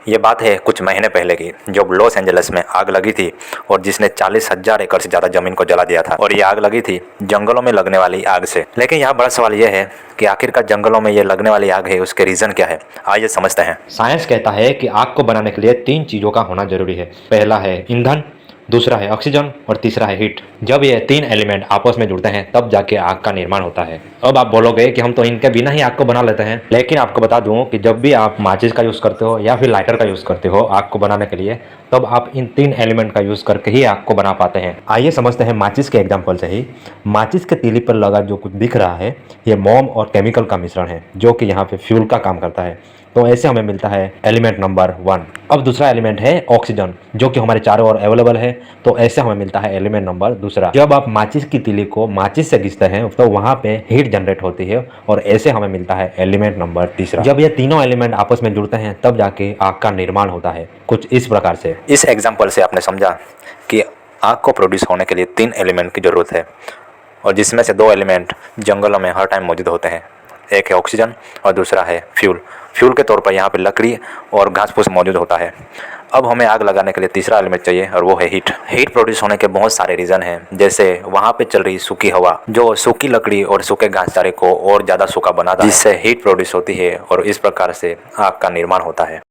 ये बात है कुछ महीने पहले की, जब लॉस एंजल्स में आग लगी थी और जिसने 40,000 एकड़ से ज़्यादा ज़मीन को जला दिया था। और ये आग लगी थी जंगलों में लगने वाली आग से। लेकिन यहाँ बड़ा सवाल यह है कि आखिरकार जंगलों में ये लगने वाली आग है, उसके रीज़न क्या है, आइए समझते हैं। साइंस कहता है कि आग को बनाने के लिए 3 चीज़ों का होना जरूरी है। पहला है ईंधन, दूसरा है ऑक्सीजन और तीसरा है हीट। जब ये 3 एलिमेंट आपस में जुड़ते हैं तब जाके आग का निर्माण होता है। अब आप बोलोगे कि हम तो इनके बिना ही आग को बना लेते हैं, लेकिन आपको बता दूं कि जब भी आप माचिस का यूज़ करते हो या फिर लाइटर का यूज़ करते हो आग को बनाने के लिए, तब आप इन 3 एलिमेंट का यूज़ करके ही आग को बना पाते हैं। आइए समझते हैं माचिस के एग्जाम्पल से ही। माचिस के तीली पर लगा जो कुछ दिख रहा है ये मोम और केमिकल का मिश्रण है जो कि यहाँ पे फ्यूल का काम करता है। तो ऐसे हमें मिलता है एलिमेंट नंबर 1। अब दूसरा एलिमेंट है ऑक्सीजन जो कि हमारे चारों ओर अवेलेबल है। तो ऐसे हमें मिलता है एलिमेंट नंबर 2। जब आप माचिस की तीली को माचिस से घिसते हैं तो वहाँ पे हीट जनरेट होती है और ऐसे हमें मिलता है एलिमेंट नंबर 3। जब ये तीनों एलिमेंट आपस में जुड़ते हैं तब जाके आग का निर्माण होता है, कुछ इस प्रकार से। इस एग्जाम्पल से आपने समझा कि आग को प्रोड्यूस होने के लिए 3 एलिमेंट की ज़रूरत है और जिसमें से 2 एलिमेंट जंगलों में हर टाइम मौजूद होते हैं। एक है ऑक्सीजन और दूसरा है फ्यूल। फ्यूल के तौर पर यहाँ पे लकड़ी और घास फूस मौजूद होता है। अब हमें आग लगाने के लिए तीसरा एलिमेंट चाहिए और वो है हीट। हीट प्रोड्यूस होने के बहुत सारे रीज़न हैं, जैसे वहाँ पे चल रही सूखी हवा जो सूखी लकड़ी और सूखे घास चारे को और ज़्यादा सूखा बनाता है, जिससे हीट प्रोड्यूस होती है और इस प्रकार से आग का निर्माण होता है।